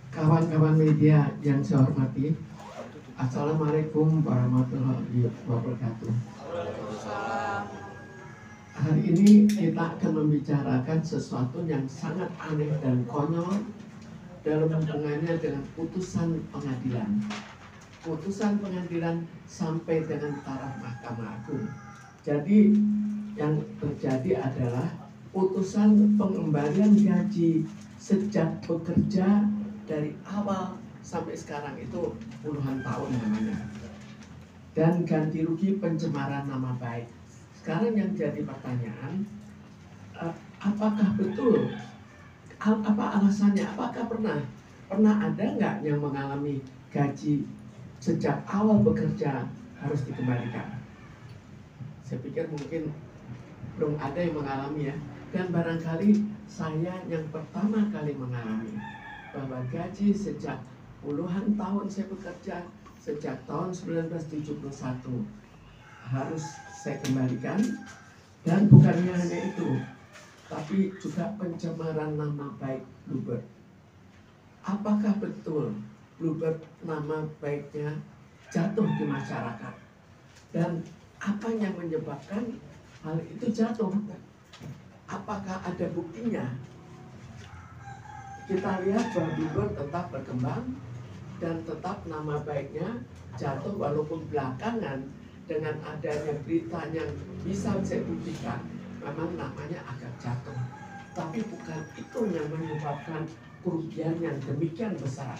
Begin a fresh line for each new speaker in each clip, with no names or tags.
Kawan-kawan media yang saya hormati, Assalamualaikum warahmatullahi wabarakatuh. Hari ini kita akan membicarakan sesuatu yang sangat aneh dan konyol dalam hubungannya dengan putusan pengadilan. Putusan pengadilan sampai dengan taraf Mahkamah Agung. Jadi yang terjadi adalah putusan pengembalian gaji sejak bekerja dari awal sampai sekarang itu puluhan tahun namanya, dan ganti rugi pencemaran nama baik. Sekarang yang jadi pertanyaan, apakah betul? Apa alasannya? Apakah pernah ada nggak yang mengalami gaji sejak awal bekerja harus dikembalikan? Saya pikir mungkin belum ada yang mengalami ya. Dan barangkali saya yang pertama kali mengalami bahwa gaji sejak puluhan tahun saya bekerja, sejak tahun 1971 harus saya kembalikan. Dan bukannya hanya itu, tapi juga pencemaran nama baik Bluebird. Apakah betul Bluebird nama baiknya jatuh di masyarakat? Dan apa yang menyebabkan hal itu jatuh? Apakah ada buktinya? Kita lihat bahwa Bluebird tetap berkembang dan tetap nama baiknya jatuh, walaupun belakangan dengan adanya berita yang bisa saya buktikan memang namanya agak jatuh. Tapi bukan itu yang menyebabkan kerugian yang demikian besar.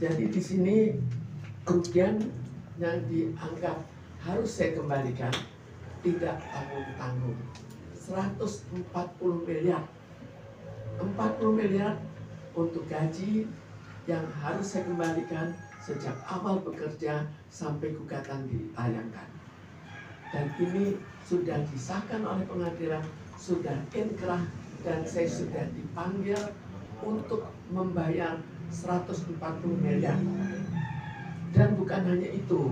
Jadi di sini kerugian yang dianggap harus saya kembalikan tidak tanggung-tanggung. 140 miliar. 40 miliar untuk gaji yang harus saya kembalikan sejak awal bekerja sampai gugatan ditayangkan. Dan ini sudah disahkan oleh pengadilan, sudah inkrah, dan saya sudah dipanggil untuk membayar 140 miliar. Dan bukan hanya itu,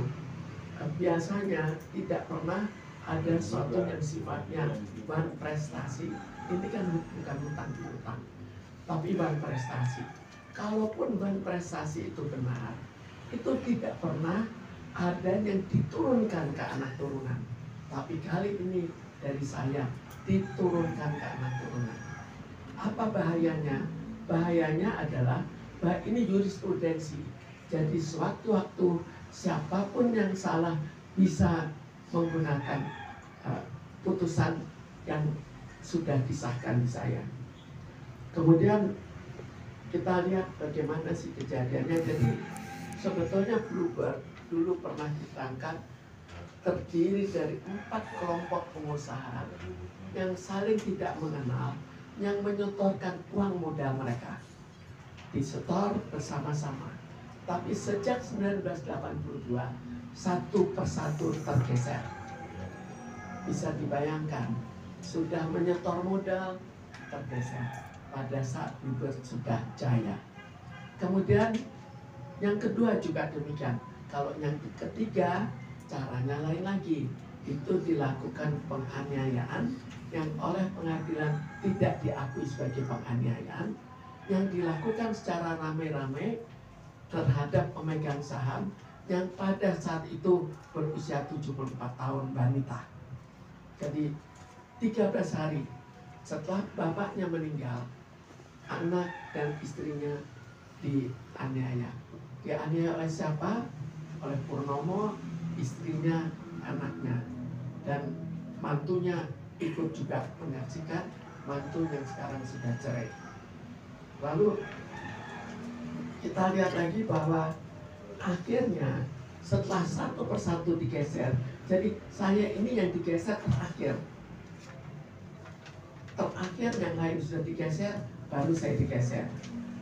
biasanya tidak pernah ada sesuatu yang sifatnya bahan prestasi. Ini kan bukan hutang, tapi bahan prestasi. Kalaupun bahan prestasi itu benar, itu tidak pernah ada yang diturunkan ke anak turunan. Tapi kali ini dari saya diturunkan ke anak turunan. Apa bahayanya? Bahayanya adalah bahwa ini jurisprudensi. Jadi sewaktu-waktu siapapun yang salah bisa menggunakan putusan yang sudah disahkan di saya. Kemudian kita lihat bagaimana sih kejadiannya. Jadi sebetulnya Bluebird dulu pernah ditangkap, terdiri dari 4 kelompok pengusaha yang saling tidak mengenal, yang menyetorkan uang modal mereka, disetor bersama-sama. Tapi sejak 1982 satu persatu tergeser. Bisa dibayangkan, sudah menyetor modal tergeser pada saat Bluebird sudah jaya. Kemudian yang kedua juga demikian. Kalau yang ketiga caranya lain lagi. Itu dilakukan penganiayaan yang oleh pengadilan tidak diakui sebagai penganiayaan, yang dilakukan secara rame-rame terhadap pemegang saham yang pada saat itu berusia 74 tahun, wanita. Jadi 13 hari setelah bapaknya meninggal, anak dan istrinya dianiaya. Dianiaya oleh siapa? Oleh Purnomo, istrinya, anaknya, dan mantunya ikut juga menyaksikan, mantu yang sekarang sudah cerai. Lalu kita lihat lagi bahwa akhirnya setelah satu persatu digeser, jadi saya ini yang digeser terakhir yang lain sudah digeser, baru saya digeser.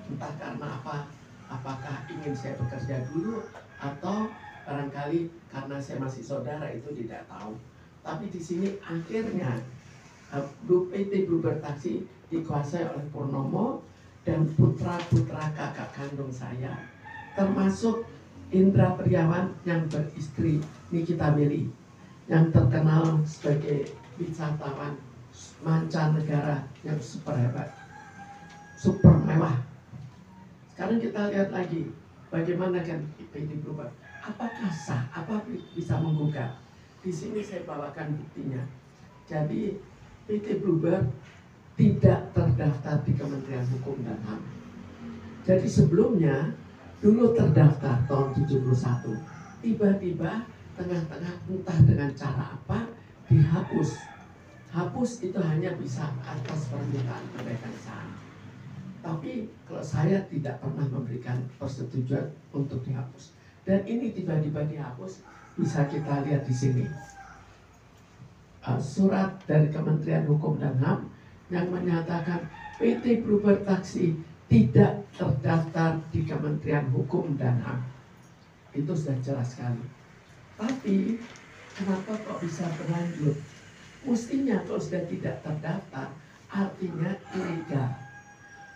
Entah karena apa, apakah ingin saya bekerja dulu atau barangkali karena saya masih saudara, itu tidak tahu. Tapi di sini akhirnya PT Bluebird Taksi dikuasai oleh Purnomo dan putra-putra kakak kandung saya, termasuk Indra Priawan yang beristri Nikita Meli, yang terkenal sebagai wisatawan mancanegara yang super hebat, super mewah. Sekarang kita lihat lagi bagaimana kan PT Bluebird. Apakah sah? Apa bisa menggugat? Di sini saya bawakan buktinya. Jadi PT Bluebird tidak terdaftar di Kementerian Hukum dan HAM. Jadi sebelumnya dulu terdaftar tahun 71. Tiba-tiba tengah-tengah entah dengan cara apa dihapus. Hapus itu hanya bisa atas permintaan pemegang saham. Tapi kalau saya tidak pernah memberikan persetujuan untuk dihapus. Dan ini tiba-tiba dihapus, bisa kita lihat di sini. Surat dari Kementerian Hukum dan HAM yang menyatakan PT Bluebird Taksi tidak terdaftar di Kementerian Hukum dan HAM. Itu sudah jelas sekali. Tapi kenapa kok bisa berlanjut? Mestinya kalau sudah tidak terdaftar, artinya ilegal.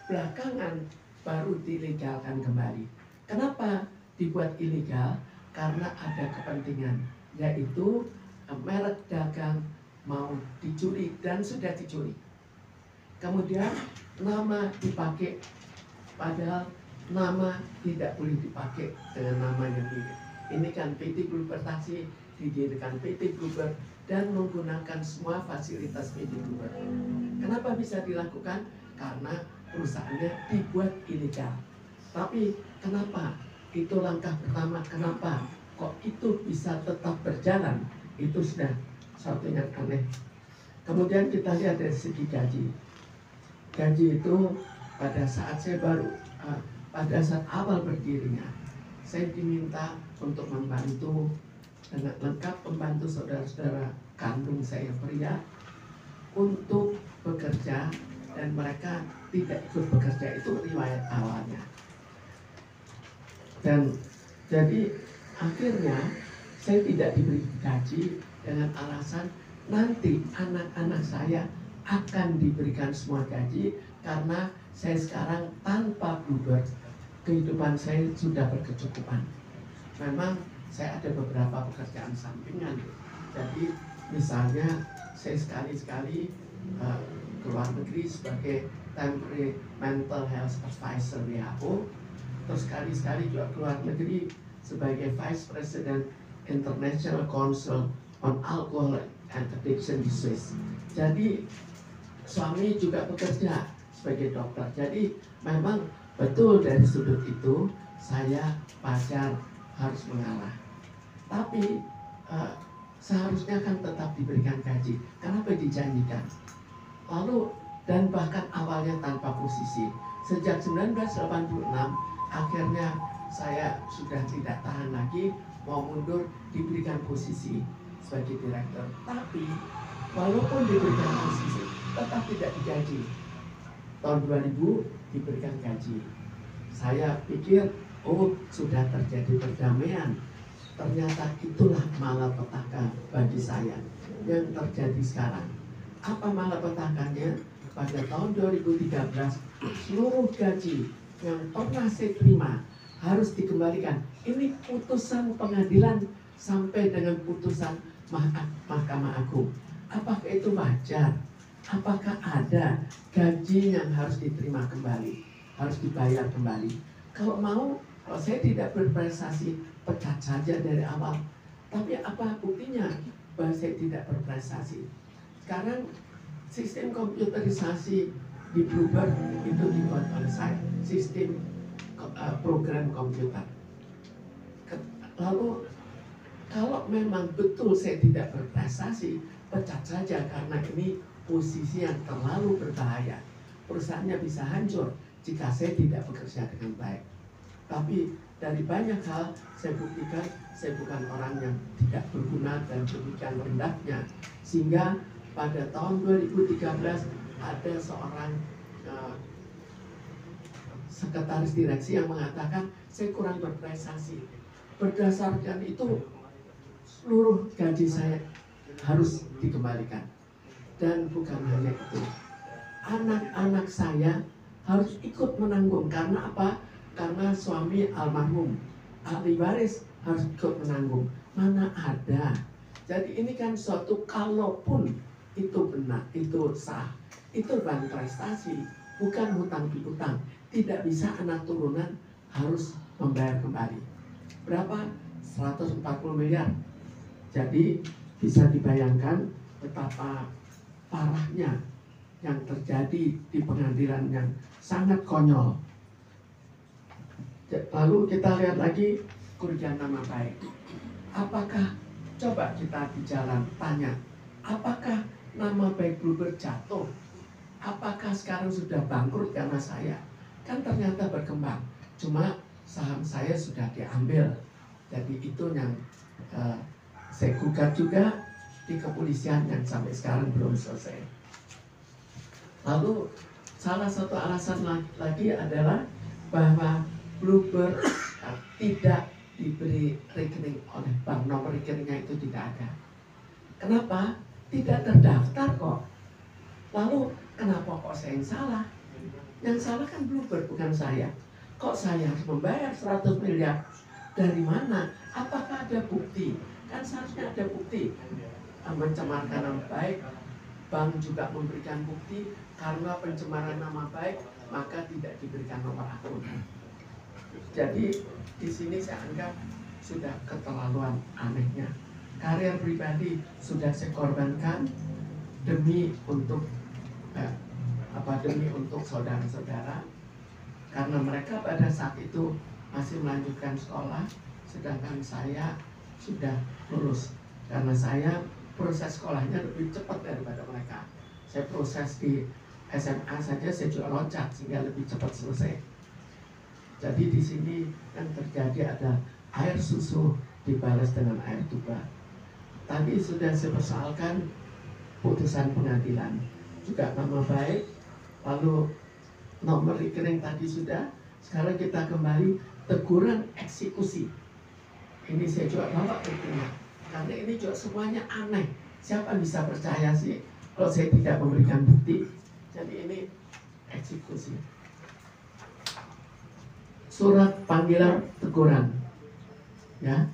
Belakangan baru dilegalkan kembali. Kenapa dibuat ilegal? Karena ada kepentingan, yaitu merek dagang mau dicuri dan sudah dicuri. Kemudian nama dipakai, padahal nama tidak boleh dipakai dengan nama yang milik. Ini kan PT Bluebird Taksi didirikan PT Bluebird dan menggunakan semua fasilitas PT Bluebird. Kenapa bisa dilakukan? Karena perusahaannya dibuat ilegal. Tapi kenapa? Itu langkah pertama. Kenapa kok itu bisa tetap berjalan? Itu sudah suatu yang aneh. Kemudian kita lihat dari segi gaji. Gaji itu pada saat saya pada saat awal berdirinya, saya diminta untuk membantu dengan lengkap, membantu saudara-saudara kandung saya pria untuk bekerja, dan mereka tidak ikut bekerja. Itu riwayat awalnya. Dan jadi akhirnya saya tidak diberi gaji dengan alasan nanti anak-anak saya akan diberikan semua gaji, karena saya sekarang tanpa Bluebird kehidupan saya sudah berkecukupan. Memang saya ada beberapa pekerjaan sampingan. Jadi misalnya saya sekali-sekali ke luar negeri sebagai temporary mental health advisor WHO, terus sekali-sekali juga ke luar negeri sebagai vice president International Council on Alcohol and Addiction di Swiss. Jadi suami juga bekerja sebagai dokter. Jadi memang betul dari sudut itu saya pacar harus mengalah. Tapi seharusnya kan tetap diberikan gaji. Kenapa dijanjikan? Lalu dan bahkan awalnya tanpa posisi. Sejak 1986 akhirnya saya sudah tidak tahan lagi, mau mundur, diberikan posisi sebagai direktur. Tapi walaupun diberikan posisi tetap tidak digaji. Tahun 2000 diberikan gaji. Saya pikir sudah terjadi perdamaian. Ternyata itulah malapetaka bagi saya yang terjadi sekarang. Apa malapetakanya? Pada tahun 2013 seluruh gaji yang pernah saya terima harus dikembalikan. Ini putusan pengadilan sampai dengan putusan Mahkamah Agung. Apakah itu wajar? Apakah ada gaji yang harus diterima kembali, harus dibayar kembali? Kalau mau, kalau saya tidak berprestasi, pecat saja dari awal. Tapi apa buktinya bahwa saya tidak berprestasi? Sekarang sistem komputerisasi di Bluebird itu dibuat oleh saya, sistem program komputer. Lalu kalau memang betul saya tidak berprestasi, pecat saja, karena ini posisi yang terlalu berbahaya. Perusahaannya bisa hancur jika saya tidak bekerja dengan baik. Tapi dari banyak hal saya buktikan saya bukan orang yang tidak berguna dan demikian rendahnya, sehingga pada tahun 2013 ada seorang sekretaris direksi yang mengatakan saya kurang berprestasi. Berdasarkan itu seluruh gaji saya harus dikembalikan. Dan bukan hanya itu, anak-anak saya harus ikut menanggung. Karena apa? Karena suami almarhum, ahli waris harus ikut menanggung. Mana ada. Jadi ini kan suatu kalaupun itu benar, itu sah, itu bukan prestasi, bukan hutang piutang. Tidak bisa anak turunan harus membayar kembali. Berapa? 140 miliar. Jadi bisa dibayangkan betapa parahnya yang terjadi di pengadilan yang sangat konyol. Lalu kita lihat lagi kerugian nama baik. Apakah, coba kita di jalan tanya, apakah nama baik Bluebird jatuh? Apakah sekarang sudah bangkrut karena saya? Kan ternyata berkembang. Cuma saham saya sudah diambil. Jadi itu yang saya gugat juga di kepolisian yang sampai sekarang belum selesai. Lalu salah satu alasan lagi adalah bahwa Bluebird tidak diberi rekening oleh bank, nomor rekeningnya itu tidak ada. Kenapa? Tidak terdaftar kok. Lalu kenapa kok saya yang salah? Yang salah kan Bluebird, bukan saya. Kok saya harus membayar 100 miliar? Dari mana? Apakah ada bukti? Kan seharusnya ada bukti. Mencemarkan nama baik, bank juga memberikan bukti. Karena pencemaran nama baik, maka tidak diberikan nomor akun. Jadi di sini saya anggap sudah keterlaluan anehnya. Karir pribadi sudah saya korbankan demi untuk demi untuk saudara-saudara, karena mereka pada saat itu masih melanjutkan sekolah, sedangkan saya sudah lulus. Karena saya proses sekolahnya lebih cepat daripada mereka. Saya proses di SMA saja saya juga loncat sehingga lebih cepat selesai. Jadi di sini yang terjadi ada air susu dibalas dengan air tuba. Tadi sudah saya persoalkan putusan pengadilan, juga nama baik, lalu nomor rekening tadi sudah. Sekarang kita kembali teguran eksekusi. Ini saya juga bawa buktinya, karena ini juga semuanya aneh. Siapa bisa percaya sih kalau saya tidak memberikan bukti? Jadi ini eksekusi. Surat panggilan teguran, ya,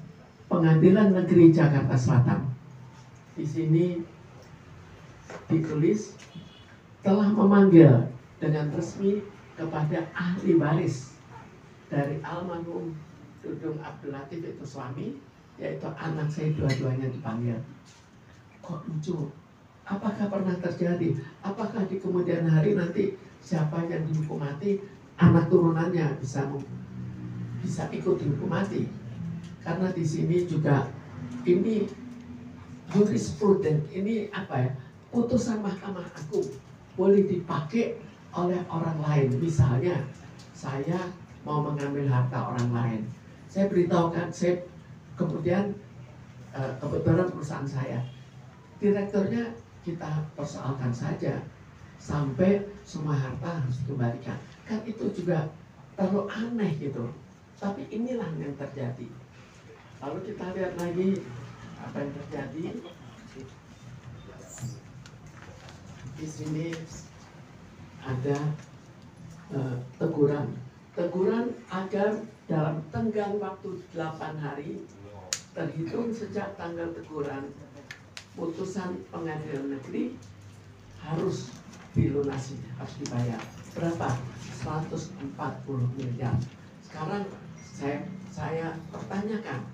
Pengadilan Negeri Jakarta Selatan. Di sini ditulis telah memanggil dengan resmi kepada ahli waris dari almarhum Dudung Abdul Latif, itu suami, yaitu anak saya, dua-duanya dipanggil. Kok lucu? Apakah pernah terjadi? Apakah di kemudian hari nanti siapa yang dihukum mati, anak turunannya bisa ikut dihukum mati? Karena di sini juga ini jurispruden, ini apa ya? Putusan Mahkamah Agung boleh dipakai oleh orang lain. Misalnya saya mau mengambil harta orang lain, saya beritahukan, saya kemudian kebetulan perusahaan saya, direkturnya kita persoalkan saja sampai semua harta harus dikembalikan. Kan itu juga terlalu aneh gitu. Tapi inilah yang terjadi. Lalu kita lihat lagi apa yang terjadi. Di sini ada teguran agar dalam tenggang waktu 8 hari terhitung sejak tanggal teguran, putusan pengadilan negeri harus dilunasi, harus dibayar. Berapa? 140 miliar. Sekarang saya pertanyakan,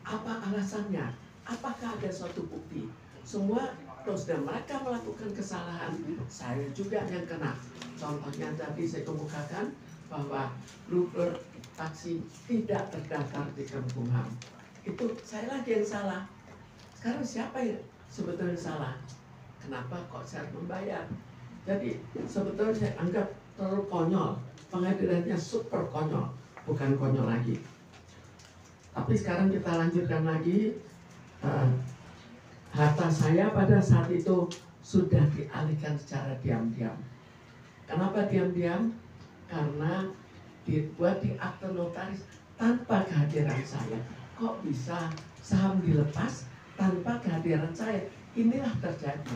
apa alasannya? Apakah ada suatu bukti? Semua sudah mereka melakukan kesalahan, saya juga yang kena. Contohnya tadi saya kemukakan bahwa Bluebird taksi tidak terdaftar di Kemenkumham. Itu saya lagi yang salah. Sekarang siapa yang sebetulnya salah? Kenapa kok saya harus membayar? Jadi sebetulnya saya anggap terlalu konyol. Pengadilannya super konyol, bukan konyol lagi. Tapi sekarang kita lanjutkan lagi. Harta saya pada saat itu sudah dialihkan secara diam-diam. Kenapa diam-diam? Karena dibuat di akte notaris tanpa kehadiran saya. Kok bisa saham dilepas tanpa kehadiran saya? Inilah terjadi.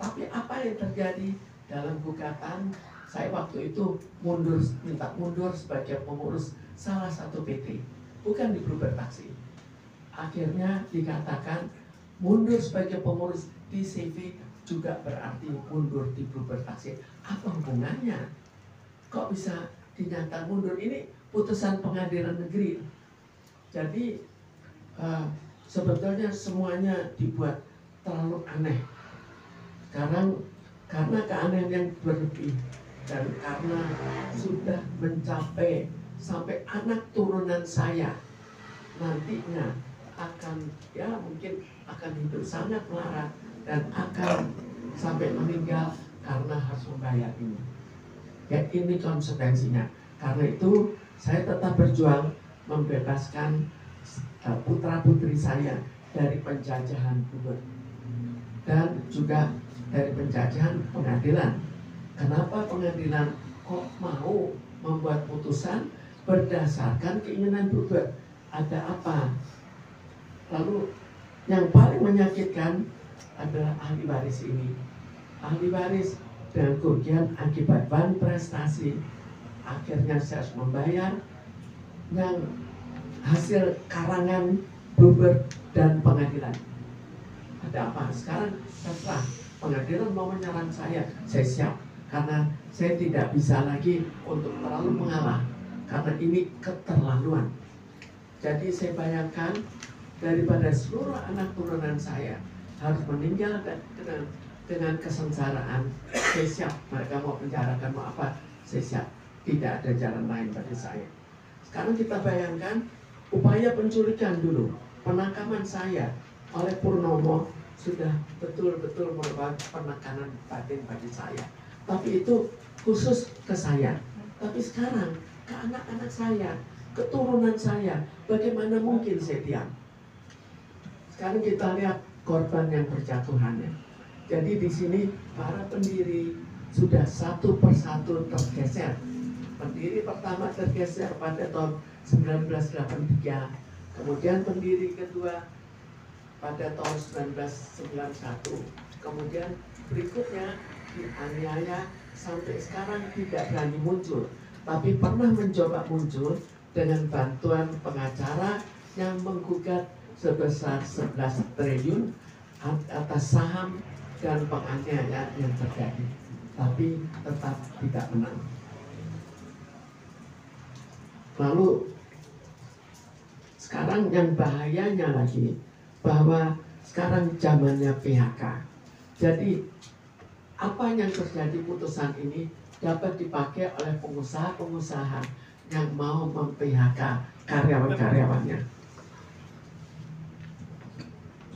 Tapi apa yang terjadi dalam gugatan? Saya waktu itu minta mundur sebagai pengurus salah satu PT, bukan di Bluebird Taksi. Akhirnya dikatakan mundur sebagai pengurus di CV juga berarti mundur di pubertas. Apa hubungannya? Kok bisa dinyatakan mundur? Ini putusan pengadilan negeri. Jadi sebetulnya semuanya dibuat terlalu aneh. Sekarang karena keanehan yang berlebih dan karena sudah mencapai sampai anak turunan saya nantinya akan mungkin akan hidup sangat melarat dan akan sampai meninggal karena harus membayar ini. Ya, ini konsekuensinya. Karena itu saya tetap berjuang membebaskan putra-putri saya dari penjajahan Uber dan juga dari penjajahan pengadilan. Kenapa pengadilan kok mau membuat putusan berdasarkan keinginan Uber? Ada apa? Lalu yang paling menyakitkan adalah ahli waris ini. Ahli waris dengan kerugian akibat ban prestasi, akhirnya saya harus membayar yang hasil karangan Uber dan pengadilan. Ada apa? Sekarang terserah pengadilan mau menyerang saya siap. Karena saya tidak bisa lagi untuk terlalu mengalah. Karena ini keterlaluan. Jadi saya bayangkan daripada seluruh anak turunan saya harus meninggal dengan kesengsaraan, saya siap. Mereka mau penjarakan, mau apa, saya siap. Tidak ada jalan lain bagi saya. Sekarang kita bayangkan upaya penculikan dulu, penangkapan saya oleh Purnomo sudah betul-betul merupakan penekanan batin bagi saya. Tapi itu khusus ke saya. Tapi sekarang ke anak-anak saya, keturunan saya, bagaimana mungkin saya diam? Sekarang kita lihat korban yang berjatuhannya. Jadi di sini para pendiri sudah satu persatu tergeser. Pendiri pertama tergeser pada tahun 1983, kemudian pendiri kedua pada tahun 1991, kemudian berikutnya dianiaya sampai sekarang tidak berani muncul, tapi pernah mencoba muncul dengan bantuan pengacara yang menggugat sebesar 11 triliun atas saham dan penganiayaan yang terjadi, tapi tetap tidak menang. Lalu sekarang yang bahayanya lagi bahwa sekarang zamannya PHK. Jadi apa yang terjadi putusan ini dapat dipakai oleh pengusaha-pengusaha yang mau mem-PHK karyawan-karyawannya.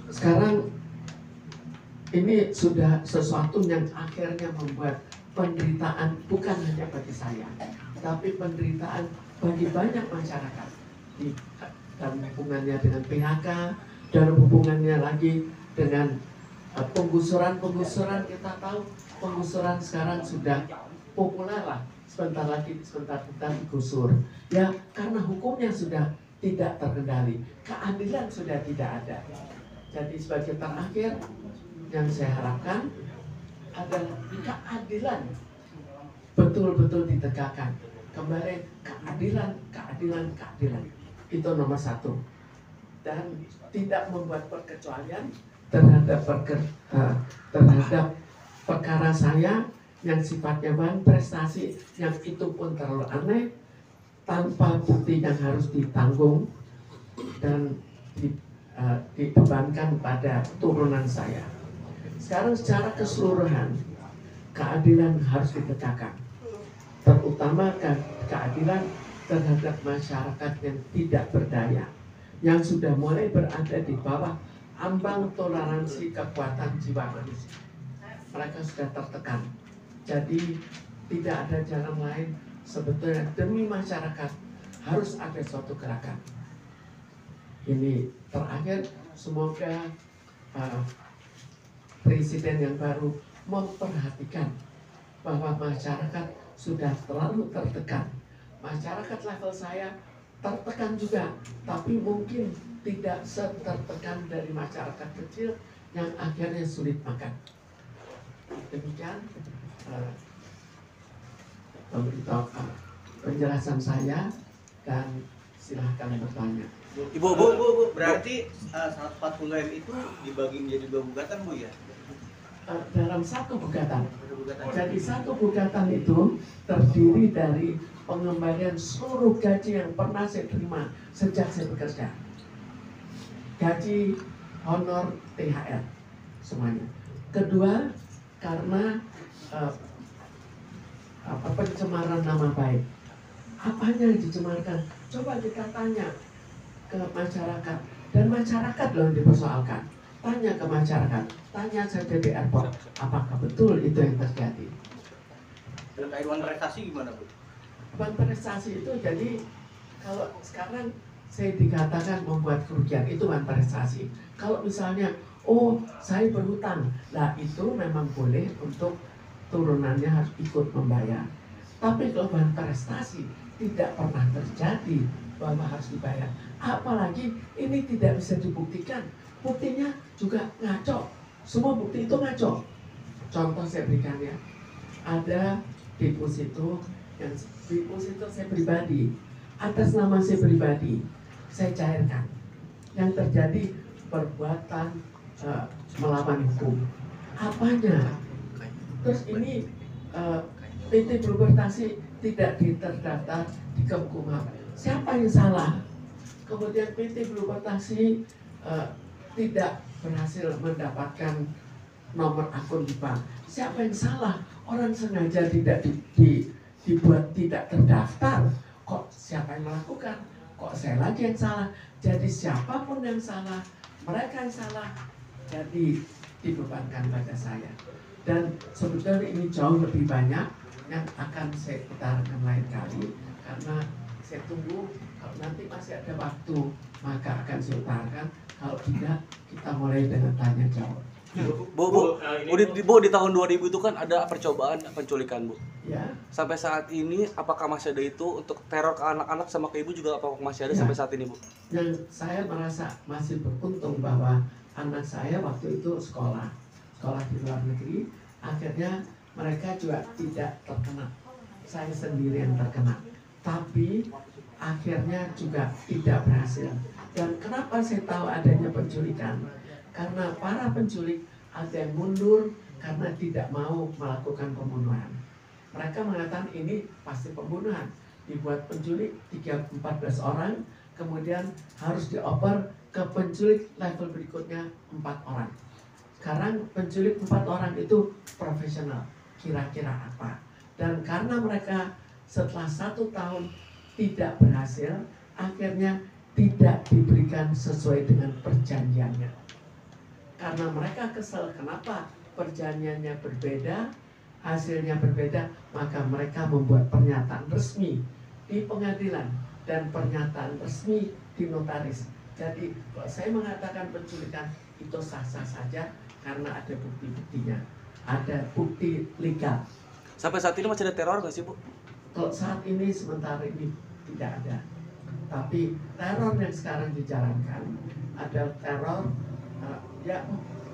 Sekarang ini sudah sesuatu yang akhirnya membuat penderitaan bukan hanya bagi saya, tapi penderitaan bagi banyak masyarakat dan hubungannya dengan PHK dan hubungannya lagi dengan penggusuran. Kita tahu penggusuran sekarang sudah populer lah, sebentar kita digusur ya, karena hukumnya sudah tidak terkendali, keadilan sudah tidak ada. Jadi sebagai terakhir yang saya harapkan adalah keadilan betul-betul ditegakkan kembali. Keadilan itu nomor satu, dan tidak membuat perkecualian terhadap perkara saya yang sifatnya ban prestasi, yang itu pun terlalu aneh, tanpa bukti yang harus ditanggung dan dibebankan pada turunan saya. Sekarang secara keseluruhan keadilan harus ditegakkan, terutama keadilan terhadap masyarakat yang tidak berdaya, yang sudah mulai berada di bawah ambang toleransi kekuatan jiwa manusia. Mereka sudah tertekan. Jadi tidak ada jalan lain sebetulnya, demi masyarakat harus ada suatu gerakan. Ini terakhir, semoga presiden yang baru memperhatikan bahwa masyarakat sudah terlalu tertekan. Masyarakat level saya tertekan juga, tapi mungkin tidak setertekan dari masyarakat kecil yang akhirnya sulit makan. Demikian penjelasan saya, dan silahkan bertanya.
Bu, berarti 140 M itu dibagi menjadi 2 gugatan, Bu, ya?
dalam satu gugatan. Jadi satu gugatan itu terdiri dari pengembalian seluruh gaji yang pernah saya terima sejak saya bekerja. Gaji, honor, THR, semuanya. Kedua, karena pencemaran nama baik. Apanya yang dicemarkan? Coba kita tanya ke masyarakat, dan masyarakat loh yang dipersoalkan. Tanya ke masyarakat, tanya saja di airport, apakah betul itu yang terjadi?
Terkait uang prestasi gimana, Bu?
Uang prestasi itu jadi kalau sekarang saya dikatakan membuat kerugian, itu uang prestasi. Kalau misalnya, oh saya berhutang, nah itu memang boleh untuk turunannya harus ikut membayar. Tapi kalau uang prestasi tidak pernah terjadi bahwa harus dibayar. Apalagi ini tidak bisa dibuktikan. Buktinya juga ngaco. Semua bukti itu ngaco. Contoh saya berikan ya. Ada deposito yang deposito saya pribadi, atas nama saya pribadi, saya cairkan. Yang terjadi perbuatan melawan hukum. Apanya? Terus ini PT Blubertasi tidak terdaftar di Kemenkumham. Siapa yang salah? Kemudian PT Blubertasi tidak berhasil mendapatkan nomor akun di bank. Siapa yang salah? Orang sengaja tidak dibuat tidak terdaftar. Kok siapa yang melakukan? Kok saya lagi yang salah? Jadi siapapun yang salah, mereka yang salah, jadi dibebankan pada saya. Dan sebetulnya ini jauh lebih banyak yang akan saya utarakan lain kali, karena saya tunggu kalau nanti masih ada waktu maka akan saya utarakan. Kalau tidak, kita mulai dengan tanya jawab.
Bu, di tahun 2000 itu kan ada percobaan penculikan, Bu.
Ya.
Sampai saat ini apakah masih ada itu untuk teror ke anak-anak sama ke ibu juga apakah masih ada
Ya.
sampai saat ini, Bu?
Dan saya merasa masih beruntung bahwa anak saya waktu itu sekolah di luar negeri, akhirnya mereka juga tidak terkena. Saya sendiri yang terkena. Tapi akhirnya juga tidak berhasil. Dan kenapa saya tahu adanya penculikan? Karena para penculik ada yang mundur karena tidak mau melakukan pembunuhan. Mereka mengatakan ini pasti pembunuhan. Dibuat penculik 14 orang, kemudian harus dioper ke penculik level berikutnya 4 orang. Sekarang penculik 4 orang itu profesional. Kira-kira apa? Dan karena mereka setelah 1 tahun tidak berhasil, akhirnya tidak diberikan sesuai dengan perjanjiannya. Karena mereka kesal, kenapa perjanjiannya berbeda, hasilnya berbeda, maka mereka membuat pernyataan resmi di pengadilan dan pernyataan resmi di notaris. Jadi kalau saya mengatakan penculikan itu sah-sah saja karena ada bukti-buktinya, ada bukti legal.
Sampai saat ini masih ada teror nggak sih, Bu?
Kalau saat ini sementara ini tidak ada. Tapi teror yang sekarang dijalankan adalah teror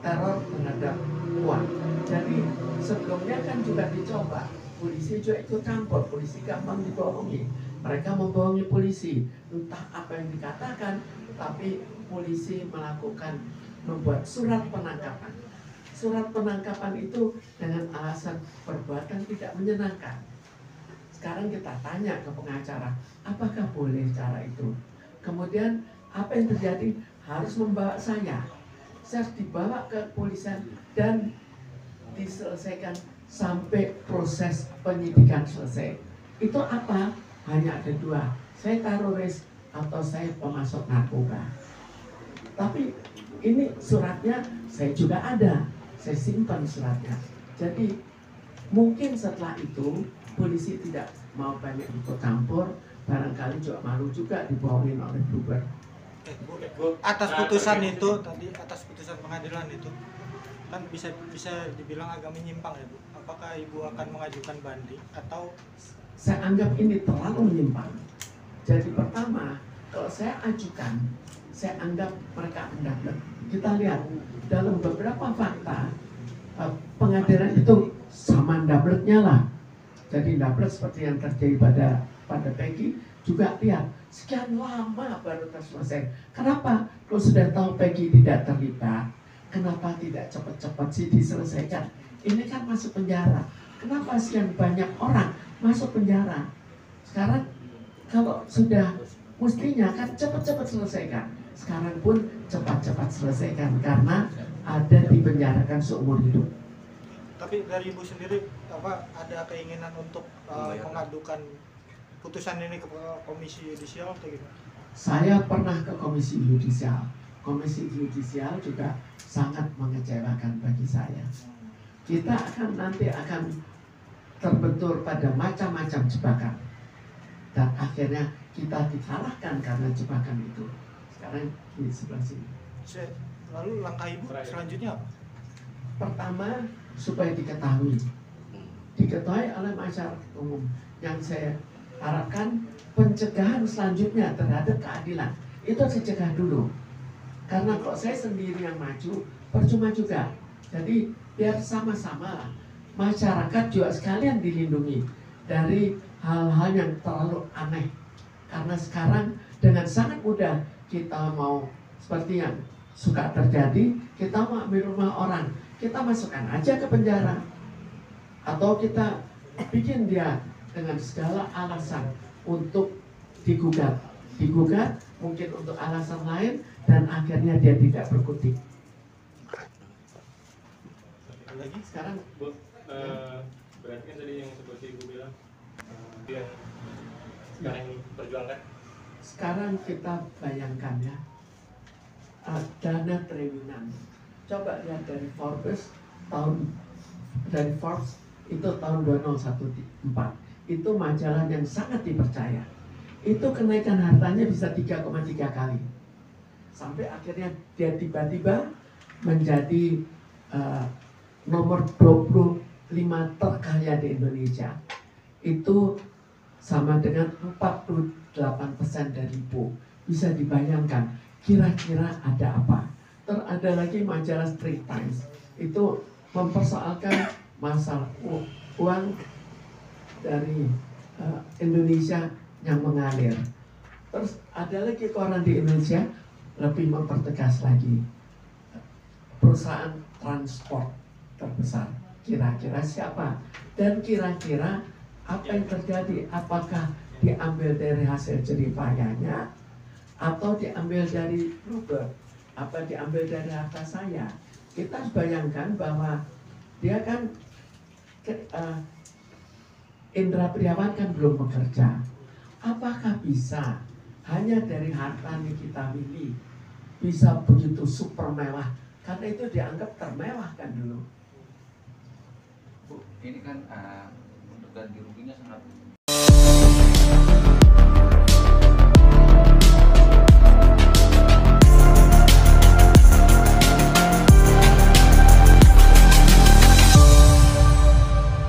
teror terhadap uang. Jadi sebelumnya kan juga dicoba, polisi juga ikut campur, polisi gampang dibohongi. Mereka membohongi polisi, entah apa yang dikatakan, tapi polisi membuat surat penangkapan. Surat penangkapan itu dengan alasan perbuatan tidak menyenangkan. Sekarang kita tanya ke pengacara, apakah boleh cara itu? Kemudian apa yang terjadi? Harus membawa saya harus dibawa ke kepolisian dan diselesaikan sampai proses penyidikan selesai. Itu apa? Hanya ada 2, saya teroris atau saya pemasok narkoba. Tapi ini suratnya saya juga ada, saya simpan suratnya. Jadi mungkin setelah itu polisi tidak mau banyak ikut campur, barangkali juga malu juga dibohongin oleh Bluebird.
Atas putusan itu tadi, atas putusan pengadilan itu kan bisa dibilang agak menyimpang ya, Bu. Apakah Ibu akan mengajukan banding atau?
Saya anggap ini terlalu menyimpang. Jadi pertama, kalau saya ajukan, saya anggap mereka mendablek. Kita lihat dalam beberapa fakta pengadilan itu sama dableknya lah. Jadi dablek seperti yang terjadi pada Peggy, juga lihat sekian lama baru selesai. Kenapa? Kalau sudah tahu Peggy tidak terlibat, kenapa tidak cepat-cepat sih diselesaikan? Ini kan masuk penjara. Kenapa sekian banyak orang masuk penjara? Sekarang kalau sudah mestinya kan cepat-cepat selesaikan. Sekarang pun cepat-cepat selesaikan karena ada dipenjarakan seumur hidup.
Tapi dari Ibu sendiri ada keinginan untuk mengadukan putusan ini ke Komisi Yudisial atau gimana?
Saya pernah ke Komisi Yudisial. Komisi Yudisial juga sangat mengecewakan bagi saya. Kita nanti akan terbentur pada macam-macam jebakan. Dan akhirnya kita dikalahkan karena jebakan itu. Sekarang di sebelah sini.
Lalu langkah Ibu selanjutnya apa?
Pertama, supaya diketahui oleh masyarakat umum. Yang saya harapkan pencegahan selanjutnya terhadap keadilan itu dicegah dulu. Karena kalau saya sendiri yang maju, percuma juga. Jadi biar sama-sama lah. Masyarakat juga sekalian dilindungi dari hal-hal yang terlalu aneh. Karena sekarang dengan sangat mudah kita mau seperti yang suka terjadi, kita mau ambil rumah orang, kita masukkan aja ke penjara. Atau kita bikin dia dengan segala alasan untuk digugat mungkin untuk alasan lain dan akhirnya dia tidak berkutik.
Lagi
Sekarang Bu, berarti kan tadi yang seperti Ibu bilang dia sekarang ini perjuangkan.
Sekarang kita bayangkan ya, dana triliunan. Coba lihat dari Forbes itu tahun 2014. Itu majalah yang sangat dipercaya. Itu kenaikan hartanya bisa 3,3 kali. Sampai akhirnya dia tiba-tiba menjadi nomor 25 terkaya di Indonesia. Itu sama dengan 48% dari Lipo. Bisa dibayangkan kira-kira ada apa. Terus ada lagi majalah Straits Times. Itu mempersoalkan masalah uang dari Indonesia yang mengalir. Terus ada lagi koran di Indonesia lebih mempertegas lagi perusahaan transport terbesar. Kira-kira siapa? Dan kira-kira apa yang terjadi? Apakah diambil dari hasil jeripayanya atau diambil dari Uber? Apa diambil dari harta saya? Kita bayangkan bahwa dia kan Indra Priawan kan belum bekerja. Apakah bisa hanya dari harta Nikita Willy bisa begitu super mewah? Karena itu dianggap termewah kan dulu.
Bu, ini kan untuk ganti ruginya sangat